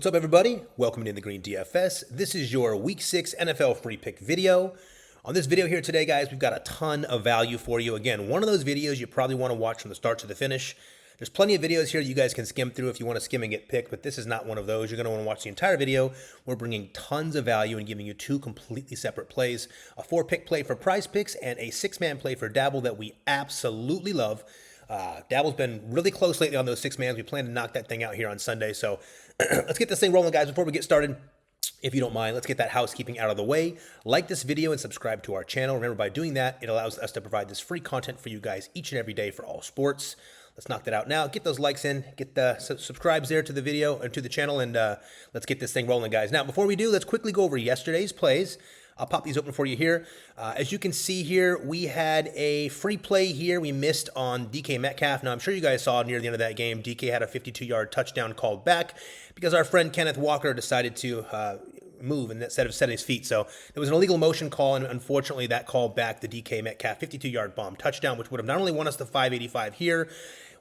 What's up, everybody? Welcome to the Green DFS. This is your Week 6 NFL free pick video. On this video here today, guys, we've got a ton of value for you. Again, one of those videos you probably want to watch from the start to the finish. There's plenty of videos here you guys can skim through if you want to skim and get picked, but this is not one of those. You're going to want to watch the entire video. We're bringing tons of value and giving you two completely separate plays, a 4-pick play for Prizepicks and a 6-man play for Dabble that we absolutely love. Dabble's been really close lately on those 6-mans. We plan to knock that thing out here on Sunday. So let's get this thing rolling, guys. Before we get started, if you don't mind, let's get that housekeeping out of the way. Like this video and subscribe to our channel. Remember, by doing that, it allows us to provide this free content for you guys each and every day for all sports. Let's knock that out now. Get those likes in. Get the subscribes there to the video and to the channel, and let's get this thing rolling, guys. Now, before we do, let's quickly go over yesterday's plays. I'll pop these open for you here. As you can see here, we had a free play here. We missed on DK Metcalf. Now, I'm sure you guys saw near the end of that game, DK had a 52-yard touchdown called back because our friend Kenneth Walker decided to move instead of setting his feet. So there was an illegal motion call, and unfortunately that called back the DK Metcalf 52-yard bomb touchdown, which would have not only won us the 585 here,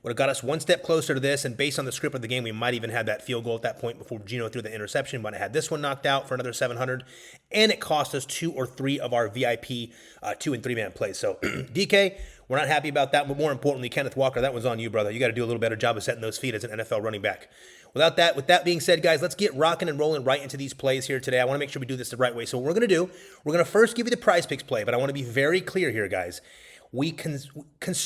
would have got us one step closer to this, and based on the script of the game, we might even have that field goal at that point before Gino threw the interception. Might have had this one knocked out for another 700, and it cost us 2 or 3 of our VIP 2- and 3-man plays. So DK, we're not happy about that, but more importantly, Kenneth Walker, that one's on you, brother. You got to do a little better job of setting those feet as an NFL running back. With that being said, guys, let's get rocking and rolling right into these plays here today. I want to make sure we do this the right way. So what we're going to do, we're going to first give you the Prizepicks play, but I want to be very clear here, guys. We can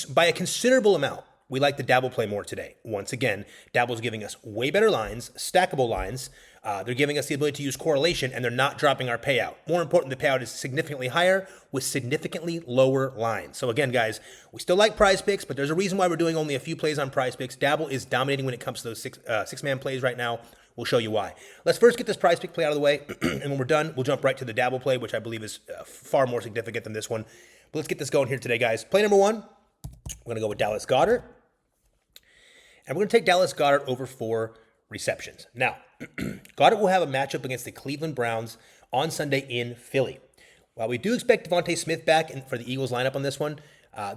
by a considerable amount, we like the Dabble play more today. Once again, Dabble's giving us way better lines, stackable lines. They're giving us the ability to use correlation, and they're not dropping our payout. More important, the payout is significantly higher with significantly lower lines. So again, guys, we still like Prizepicks, but there's a reason why we're doing only a few plays on Prizepicks. Dabble is dominating when it comes to those six-man plays right now. We'll show you why. Let's first get this Prizepick play out of the way, and when we're done, we'll jump right to the Dabble play, which I believe is far more significant than this one. But let's get this going here today, guys. Play number 1, we're going to go with Dallas Goedert. And we're going to take Dallas Goedert over 4 receptions. Now, Goedert will have a matchup against the Cleveland Browns on Sunday in Philly. While we do expect Devontae Smith back for the Eagles lineup on this one,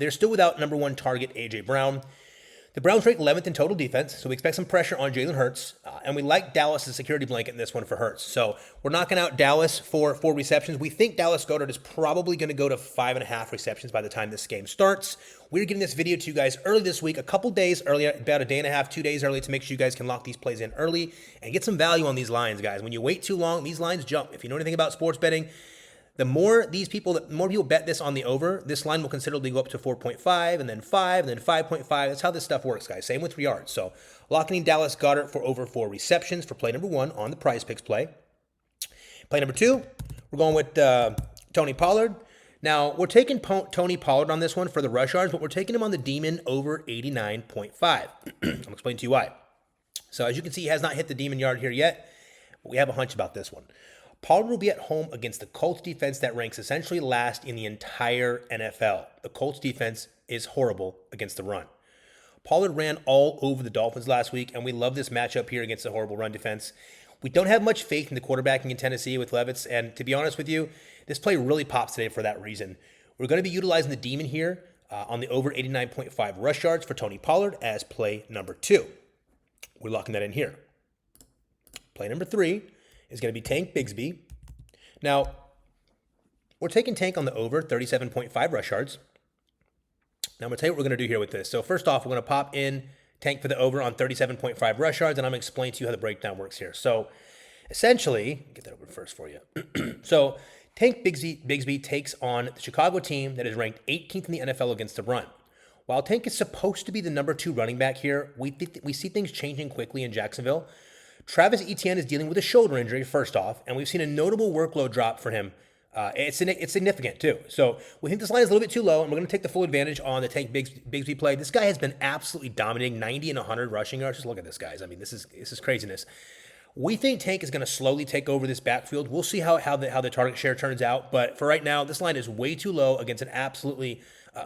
they're still without number 1 target, A.J. Brown. The Browns rank 11th in total defense, so we expect some pressure on Jalen Hurts, and we like Dallas' security blanket in this one for Hurts. So we're knocking out Dallas for 4 receptions. We think Dallas Goedert is probably going to go to 5.5 receptions by the time this game starts. We're getting this video to you guys early this week, a couple days early, about a day and a half, 2 days early, to make sure you guys can lock these plays in early and get some value on these lines, guys. When you wait too long, these lines jump. If you know anything about sports betting, the more people bet this on the over, this line will considerably go up to 4.5, and then 5, and then 5.5. That's how this stuff works, guys. Same with 3 yards. So locking in Dallas Goedert for over 4 receptions for play number 1 on the Prizepicks play. Play number 2, we're going with Tony Pollard. Now, we're taking Tony Pollard on this one for the rush yards, but we're taking him on the Demon over 89.5. I'll explain to you why. So as you can see, he has not hit the Demon yard here yet, but we have a hunch about this one. Pollard will be at home against the Colts defense that ranks essentially last in the entire NFL. The Colts defense is horrible against the run. Pollard ran all over the Dolphins last week, and we love this matchup here against a horrible run defense. We don't have much faith in the quarterbacking in Tennessee with Levis, and to be honest with you, this play really pops today for that reason. We're going to be utilizing the Demon here on the over 89.5 rush yards for Tony Pollard as play number 2. We're locking that in here. Play number 3 is going to be Tank Bigsby. Now, we're taking Tank on the over 37.5 rush yards. Now, I'm going to tell you what we're going to do here with this. So first off, we're going to pop in Tank for the over on 37.5 rush yards, and I'm going to explain to you how the breakdown works here. So essentially, get that over first for you. So Tank Bigsby takes on the Chicago team that is ranked 18th in the NFL against the run. While Tank is supposed to be the number 2 running back here, we see things changing quickly in Jacksonville. Travis Etienne is dealing with a shoulder injury, first off, and we've seen a notable workload drop for him. It's significant, too. So we think this line is a little bit too low, and we're going to take the full advantage on the Tank Bigsby play. This guy has been absolutely dominating, 90 and 100 rushing yards. Just look at this, guys. I mean, this is craziness. We think Tank is going to slowly take over this backfield. We'll see how the target share turns out, but for right now, this line is way too low against an absolutely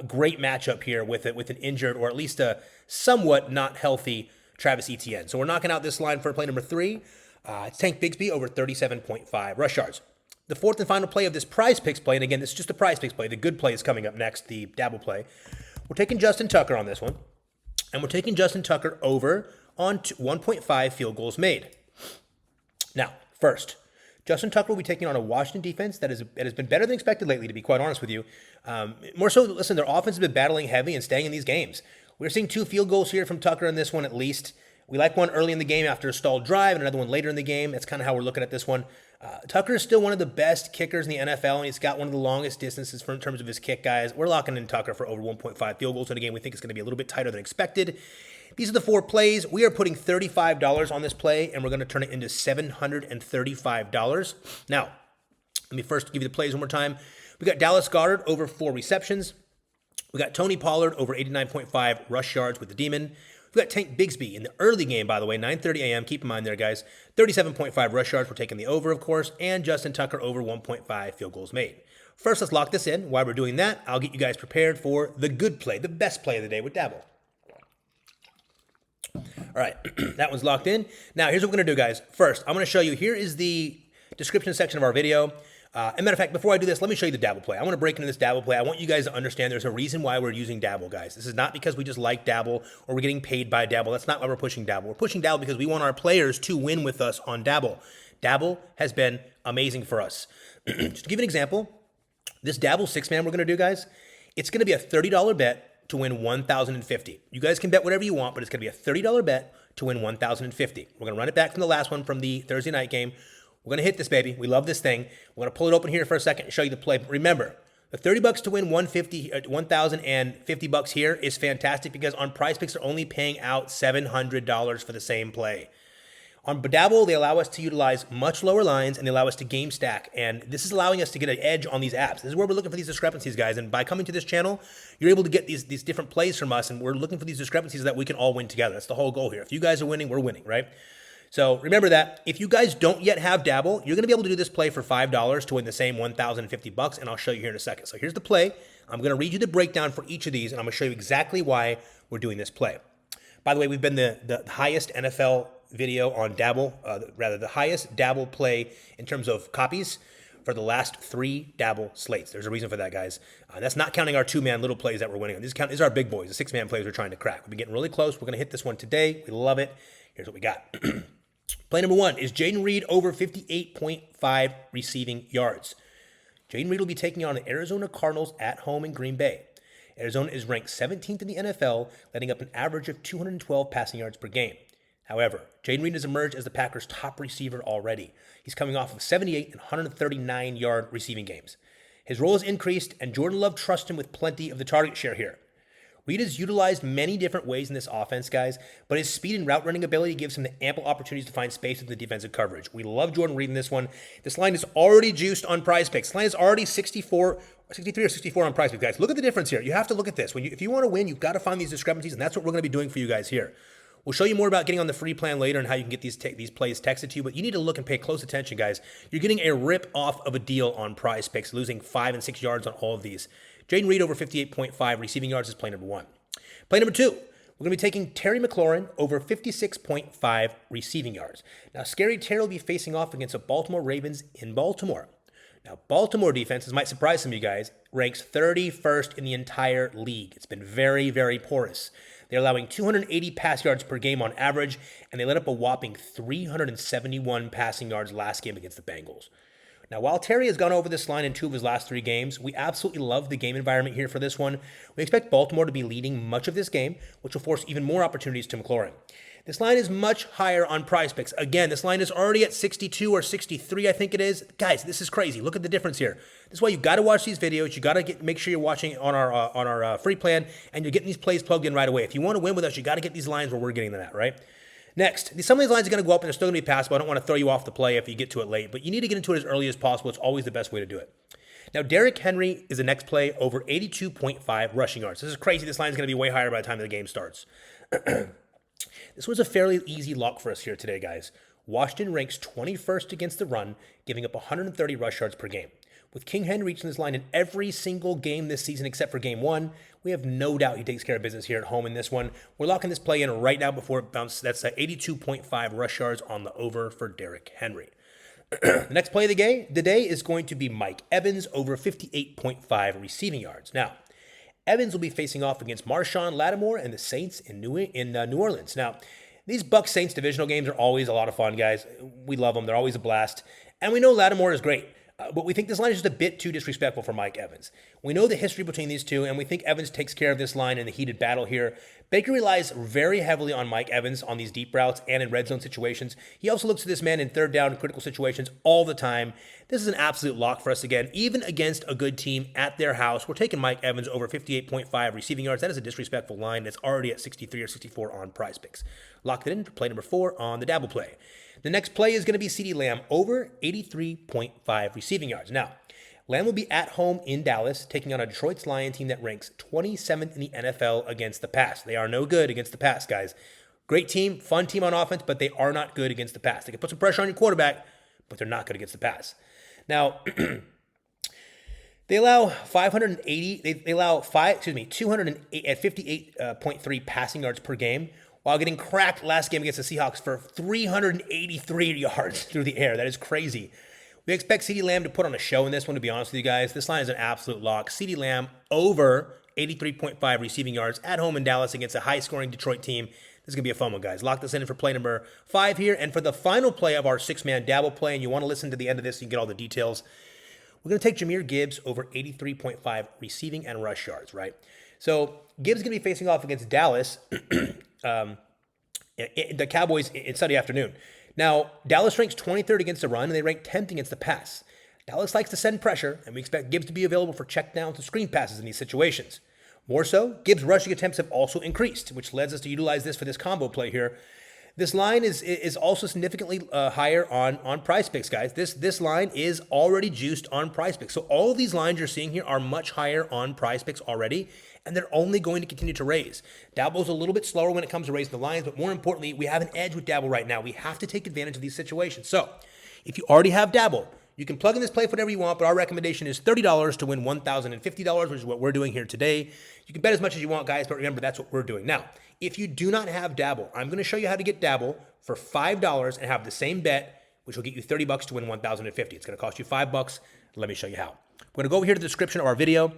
great matchup here with an injured or at least a somewhat not healthy Travis Etienne. So we're knocking out this line for play number 3. It's Tank Bigsby over 37.5 rush yards. The 4th and final play of this Prizepicks play, and again, this is just a Prizepicks play. The good play is coming up next, the Dabble play. We're taking Justin Tucker on this one, and we're taking Justin Tucker over on 1.5 field goals made. Now, first, Justin Tucker will be taking on a Washington defense that has been better than expected lately, to be quite honest with you. More so, listen, their offense has been battling heavy and staying in these games. We're seeing 2 field goals here from Tucker in this one at least. We like one early in the game after a stalled drive and another one later in the game. That's kind of how we're looking at this one. Tucker is still one of the best kickers in the NFL, and he's got one of the longest distances in terms of his kick, guys. We're locking in Tucker for over 1.5 field goals in a game we think is going to be a little bit tighter than expected. These are the 4 plays. We are putting $35 on this play, and we're going to turn it into $735. Now, let me first give you the plays one more time. We got Dallas Goedert over 4 receptions. We got Tony Pollard over 89.5 rush yards with the Demon. We got Tank Bigsby in the early game, by the way, 9:30 a.m. Keep in mind there, guys. 37.5 rush yards. We're taking the over, of course. And Justin Tucker over 1.5 field goals made. First, let's lock this in. While we're doing that, I'll get you guys prepared for the good play, the best play of the day with Dabble. All right, that one's locked in. Now, here's what we're going to do, guys. First, I'm going to show you, here is the description section of our video. And matter of fact, before I do this, let me show you the Dabble play. I want to break into this Dabble play. I want you guys to understand there's a reason why we're using Dabble, guys. This is not because we just like Dabble or we're getting paid by Dabble. That's not why we're pushing Dabble. We're pushing Dabble because we want our players to win with us on Dabble. Dabble has been amazing for us. Just to give you an example, this Dabble 6-man we're going to do, guys, it's going to be a $30 bet to win $1,050. You guys can bet whatever you want, but it's going to be a $30 bet to win $1,050. We're going to run it back from the last one from the Thursday night game. We're going to hit this, baby. We love this thing. We're going to pull it open here for a second and show you the play. But remember, the $30 to win $1,050 here is fantastic because on Prizepicks they're only paying out $700 for the same play. On Dabble, they allow us to utilize much lower lines and they allow us to game stack. And this is allowing us to get an edge on these apps. This is where we're looking for these discrepancies, guys. And by coming to this channel, you're able to get these different plays from us. And we're looking for these discrepancies so that we can all win together. That's the whole goal here. If you guys are winning, we're winning, right? So remember that if you guys don't yet have Dabble, you're going to be able to do this play for $5 to win the same $1,050, and I'll show you here in a second. So here's the play. I'm going to read you the breakdown for each of these, and I'm going to show you exactly why we're doing this play. By the way, we've been the highest NFL video on Dabble, the highest Dabble play in terms of copies for the last 3 Dabble slates. There's a reason for that, guys. That's not counting our 2-man little plays that we're winning on. These are our big boys, the 6-man plays we're trying to crack. We've been getting really close. We're going to hit this one today. We love it. Here's what we got. Play number 1 is Jayden Reed over 58.5 receiving yards. Jayden Reed will be taking on the Arizona Cardinals at home in Green Bay. Arizona is ranked 17th in the NFL, letting up an average of 212 passing yards per game. However, Jayden Reed has emerged as the Packers' top receiver already. He's coming off of 78 and 139-yard receiving games. His role has increased, and Jordan Love trusts him with plenty of the target share here. Reed is utilized many different ways in this offense, guys, but his speed and route running ability gives him the ample opportunities to find space within the defensive coverage. We love Jordan Reed in this one. This line is already juiced on Prizepicks. This line is already 63 or 64 on Prizepicks, guys. Look at the difference here. You have to look at this. If you want to win, you've got to find these discrepancies, and that's what we're going to be doing for you guys here. We'll show you more about getting on the free plan later and how you can get these plays texted to you, but you need to look and pay close attention, guys. You're getting a rip-off of a deal on Prizepicks, losing 5 and 6 yards on all of these. Jayden Reed over 58.5 receiving yards is play number 1. Play number 2, we're going to be taking Terry McLaurin over 56.5 receiving yards. Now, Scary Terry will be facing off against the Baltimore Ravens in Baltimore. Now, Baltimore defense, this might surprise some of you guys, ranks 31st in the entire league. It's been very, very porous. They're allowing 280 pass yards per game on average, and they let up a whopping 371 passing yards last game against the Bengals. Now, while Terry has gone over this line in 2 of his last 3 games, we absolutely love the game environment here for this one. We expect Baltimore to be leading much of this game, which will force even more opportunities to McLaurin. This line is much higher on Prizepicks. Again, this line is already at 62 or 63, I think it is. Guys, this is crazy. Look at the difference here. This is why you've got to watch these videos. You got to make sure you're watching on our free plan, and you're getting these plays plugged in right away. If you want to win with us, you got to get these lines where we're getting them at, right? Next, some of these lines are going to go up and they're still going to be passable. I don't want to throw you off the play if you get to it late, but you need to get into it as early as possible. It's always the best way to do it. Now, Derrick Henry is the next play over 82.5 rushing yards. This is crazy. This line is going to be way higher by the time the game starts. This was a fairly easy lock for us here today, guys. Washington ranks 21st against the run, giving up 130 rush yards per game. With King Henry reaching this line in every single game this season except for game 1, we have no doubt he takes care of business here at home in this one. We're locking this play in right now before it bounces. That's 82.5 rush yards on the over for Derrick Henry. The next play of the day is going to be Mike Evans over 58.5 receiving yards. Now, Evans will be facing off against Marshawn Lattimore and the Saints in New Orleans. Now, These Bucks Saints divisional games are always a lot of fun, guys. We love them. They're always a blast. And we know Lattimore is great. But we think this line is just a bit too disrespectful for Mike Evans. We know the history between these two, and we think Evans takes care of this line in the heated battle here. Baker relies very heavily on Mike Evans on these deep routes and in red zone situations. He also looks to this man in third down critical situations all the time. This is an absolute lock for us again. Even against a good team at their house, we're taking Mike Evans over 58.5 receiving yards. That is a disrespectful line that's already at 63 or 64 on Prizepicks. Lock that in for play number 4 on the Dabble play. The next play is going to be CeeDee Lamb over 83.5 receiving yards. Now, Lamb will be at home in Dallas, taking on a Detroit's Lion team that ranks 27th in the NFL against the pass. They are no good against the pass, guys. Great team, fun team on offense, but they are not good against the pass. They can put some pressure on your quarterback, but they're not good against the pass. Now, they allow 208 at 58.3 passing yards per game, while getting cracked last game against the Seahawks for 383 yards through the air. That is crazy. We expect CeeDee Lamb to put on a show in this one, to be honest with you guys. This line is an absolute lock. CeeDee Lamb over 83.5 receiving yards at home in Dallas against a high-scoring Detroit team. This is going to be a fun one, guys. Lock this in for play number 5 here. And for the final play of our 6-man Dabble play, and you want to listen to the end of this so you can get all the details, we're going to take Jahmyr Gibbs over 83.5 receiving and rush yards, right? So Gibbs is going to be facing off against Dallas, the Cowboys in Sunday afternoon. Now, Dallas ranks 23rd against the run, and they rank 10th against the pass. Dallas likes to send pressure, and we expect Gibbs to be available for checkdowns and screen passes in these situations. More so, Gibbs' rushing attempts have also increased, which leads us to utilize this for this combo play here. This line is also significantly higher on Prizepicks, guys. This line is already juiced on Prizepicks. So all of these lines you're seeing here are much higher on Prizepicks already, and they're only going to continue to raise. Dabble's a little bit slower when it comes to raising the lines, but more importantly, we have an edge with Dabble right now. We have to take advantage of these situations. So if you already have Dabble, you can plug in this play for whatever you want, but our recommendation is $30 to win $1,050, which is what we're doing here today. You can bet as much as you want, guys, but remember, that's what we're doing. Now, if you do not have Dabble, I'm going to show you how to get Dabble for $5 and have the same bet, which will get you $30 to win $1,050. It's going to cost you $5. Let me show you how. We're going to go over here to the description of our video.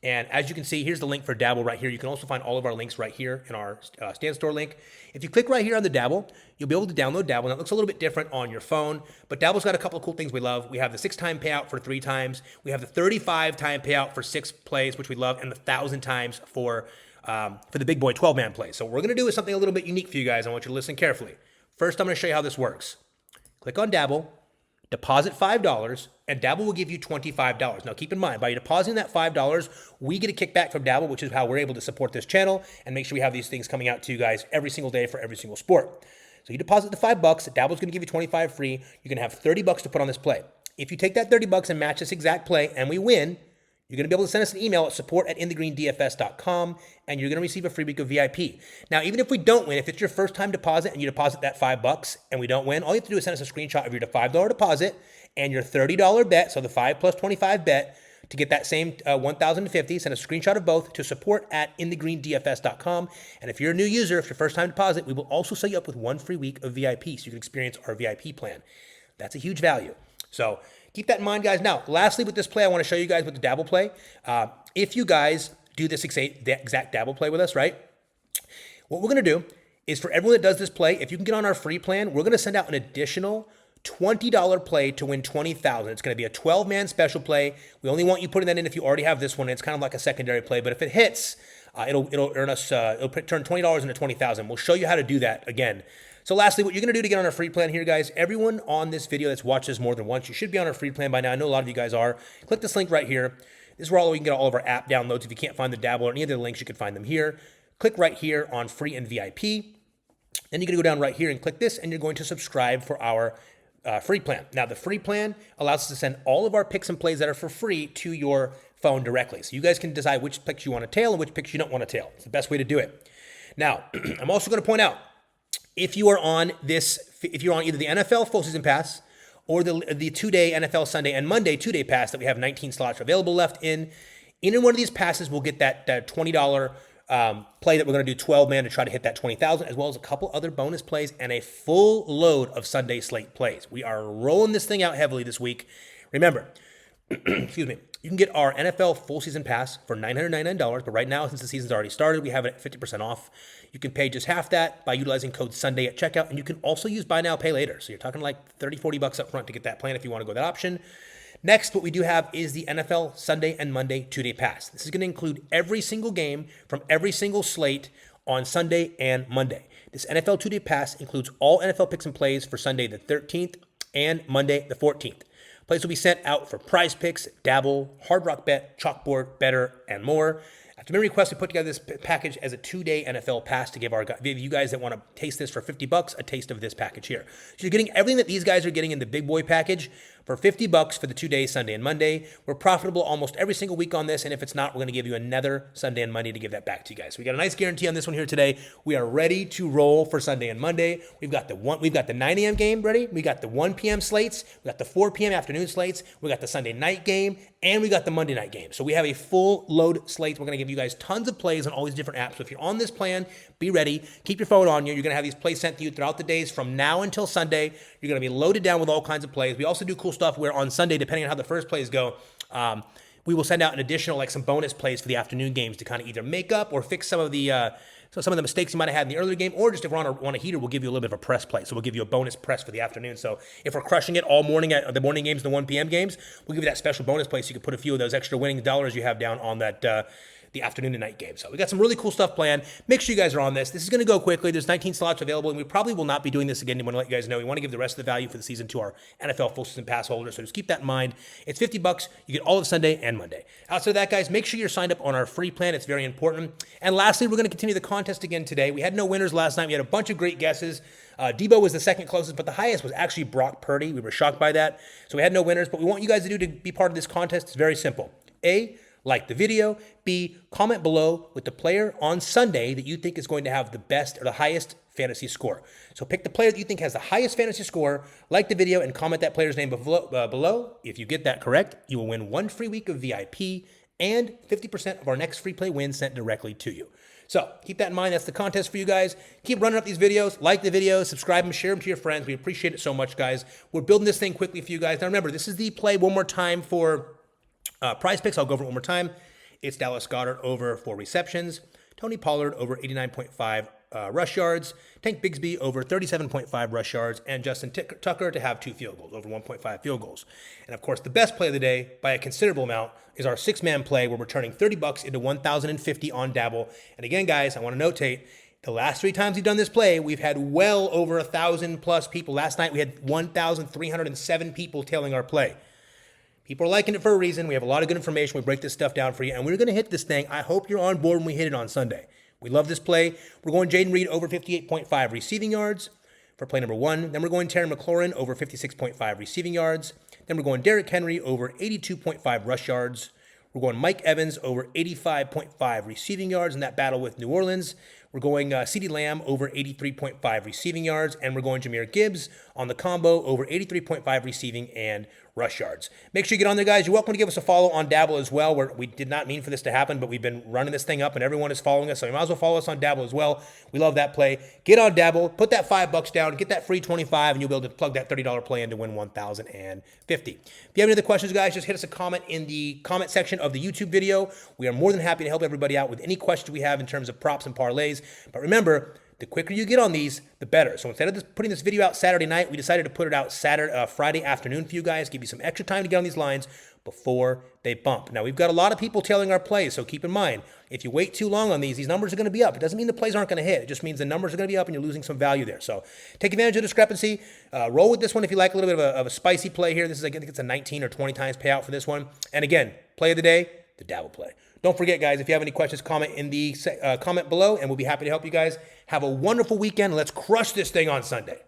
And as you can see, here's the link for Dabble right here. You can also find all of our links right here in our Stand Store link. If you click right here on the Dabble, you'll be able to download Dabble. Now, it looks a little bit different on your phone, but Dabble's got a couple of cool things we love. We have the 6-time payout for 3 times. We have the 35-time payout for 6 plays, which we love, and the 1,000 times for the big boy 12-man play. So what we're going to do is something a little bit unique for you guys. I want you to listen carefully. First, I'm going to show you how this works. Click on Dabble, deposit $5, and Dabble will give you $25. Now, keep in mind, by depositing that $5, we get a kickback from Dabble, which is how we're able to support this channel and make sure we have these things coming out to you guys every single day for every single sport. So you deposit the $5, Dabble's going to give you $25 free. You're going to have $30 to put on this play. If you take that $30 and match this exact play and we win, you're going to be able to send us an email at support@inthegreendfs.com, and you're going to receive a free week of VIP. Now, even if we don't win, if it's your first time deposit and you deposit that $5 and we don't win, all you have to do is send us a screenshot of your $5 deposit and your $30 bet, so the 5 plus 25 bet, to get that same 1,050. Send a screenshot of both to support@inthegreendfs.com. And if you're a new user, if it's your first time deposit, we will also set you up with 1 free week of VIP so you can experience our VIP plan. That's a huge value. So keep that in mind, guys. Now, lastly, with this play, I want to show you guys with the Dabble play. If you guys do this exact Dabble play with us, right? What we're going to do is for everyone that does this play, if you can get on our free plan, we're going to send out an additional $20 play to win $20,000. It's going to be a 12-man special play. We only want you putting that in if you already have this one. It's kind of like a secondary play, but if it hits, it'll earn us. It'll turn $20 into $20,000. We'll show you how to do that again. So lastly, what you're going to do to get on our free plan here, guys, everyone on this video that's watched this more than once, you should be on our free plan by now. I know a lot of you guys are. Click this link right here. This is where you can get all of our app downloads. If you can't find the Dabble or any of the links, you can find them here. Click right here on free and VIP. Then you're going to go down right here and click this, and you're going to subscribe for our free plan. Now, the free plan allows us to send all of our picks and plays that are for free to your phone directly. So you guys can decide which picks you want to tail and which picks you don't want to tail. It's the best way to do it. Now, I'm also going to point out, if you are on either the NFL full season pass or the 2-day NFL Sunday and Monday 2-day pass that we have 19 slots available left in one of these passes, we'll get that $20 play that we're going to do 12-man to try to hit that $20,000, as well as a couple other bonus plays and a full load of Sunday slate plays. We are rolling this thing out heavily this week. Remember, excuse me, You can get our NFL full season pass for $999, but right now, since the season's already started, we have it at 50% off. You can pay just half that by utilizing code Sunday at checkout, and you can also use buy now, pay later. So you're talking like 30, 40 bucks up front to get that plan if you want to go that option. Next, what we do have is the NFL Sunday and Monday 2-day pass. This is going to include every single game from every single slate on Sunday and Monday. This NFL 2-day pass includes all NFL picks and plays for Sunday the 13th and Monday the 14th. Plays will be sent out for Prizepicks, Dabble, Hard Rock Bet, Chalkboard, Better, and more. After many requests, we put together this package as a 2-day NFL pass to give you guys that want to taste this for $50 a taste of this package here. So you're getting everything that these guys are getting in the big boy package for $50 for the 2 days, Sunday and Monday. We're profitable almost every single week on this, and if it's not, we're going to give you another Sunday and Monday to give that back to you guys. So we got a nice guarantee on this one here today. We are ready to roll for Sunday and Monday. We've got the 9 a.m. game ready. We got the 1 p.m. slates. We got the 4 p.m. afternoon slates. We got the Sunday night game, and we got the Monday night game. So we have a full load slate. We're going to give you guys tons of plays on all these different apps. So if you're on this plan, be ready. Keep your phone on you. You're going to have these plays sent to you throughout the days from now until Sunday. You're going to be loaded down with all kinds of plays. We also do cool stuff where on Sunday, depending on how the first plays go, we will send out an additional, like some bonus plays for the afternoon games to kind of either make up or fix some of the mistakes you might have had in the earlier game, or just if we're on a heater, we'll give you a little bit of a press play. So we'll give you a bonus press for the afternoon. So if we're crushing it all morning at the morning games, the 1 p.m. games, we'll give you that special bonus play so you can put a few of those extra winning dollars you have down on that the afternoon to night game. So we got some really cool stuff planned. Make sure you guys are on this. This is going to go quickly. There's 19 slots available, and we probably will not be doing this again. We want to let you guys know we want to give the rest of the value for the season to our NFL full season pass holders. So just keep that in mind. It's $50. You get all of Sunday and Monday. Outside of that, guys, make sure you're signed up on our free plan. It's very important. And lastly, we're going to continue the contest again today. We had no winners last night. We had a bunch of great guesses. Debo was the second closest, but the highest was actually Brock Purdy. We were shocked by that. So we had no winners, but we want you guys to be part of this contest. It's very simple. A, like the video. B, comment below with the player on Sunday that you think is going to have the best or the highest fantasy score. So pick the player that you think has the highest fantasy score, like the video, and comment that player's name below. If you get that correct, you will win 1 free week of VIP and 50% of our next free play win sent directly to you. So keep that in mind. That's the contest for you guys. Keep running up these videos. Like the videos, subscribe them, share them to your friends. We appreciate it so much, guys. We're building this thing quickly for you guys. Now remember, this is the play one more time for Prizepicks. I'll go over it one more time. It's Dallas Goedert over 4 receptions, Tony Pollard over 89.5 rush yards, Tank Bigsby over 37.5 rush yards, and Justin Tucker to have 2 field goals, over 1.5 field goals. And of course, the best play of the day by a considerable amount is our 6-man play where we're turning $30 into $1,050 on Dabble. And again, guys, I want to notate, the last 3 times we've done this play, we've had well over 1,000 plus people. Last night, we had 1,307 people tailing our play. People are liking it for a reason. We have a lot of good information. We break this stuff down for you, and we're going to hit this thing. I hope you're on board when we hit it on Sunday. We love this play. We're going Jaden Reed over 58.5 receiving yards for play number 1. Then we're going Terry McLaurin over 56.5 receiving yards. Then we're going Derrick Henry over 82.5 rush yards. We're going Mike Evans over 85.5 receiving yards in that battle with New Orleans. We're going CeeDee Lamb over 83.5 receiving yards, and we're going Jahmyr Gibbs on the combo over 83.5 receiving and rush yards. Make sure you get on there, guys. You're welcome to give us a follow on Dabble as well. We did not mean for this to happen, but we've been running this thing up, and everyone is following us, so you might as well follow us on Dabble as well. We love that play. Get on Dabble, put that $5 down, get that free 25, and you'll be able to plug that $30 play in to win $1,050. If you have any other questions, guys, just hit us a comment in the comment section of the YouTube video. We are more than happy to help everybody out with any questions we have in terms of props and parlays. But remember, the quicker you get on these, the better. So instead of putting this video out Saturday night, we decided to put it out Friday afternoon for you guys, give you some extra time to get on these lines before they bump. Now, we've got a lot of people tailing our plays, so keep in mind, if you wait too long on these numbers are going to be up. It doesn't mean the plays aren't going to hit. It just means the numbers are going to be up and you're losing some value there. So take advantage of the discrepancy. Roll with this one if you like a little bit of a spicy play here. This is, I think it's a 19 or 20 times payout for this one. And again, play of the day, the Dabble play. Don't forget, guys, if you have any questions, comment in the comment below, and we'll be happy to help you guys. Have a wonderful weekend. Let's crush this thing on Sunday.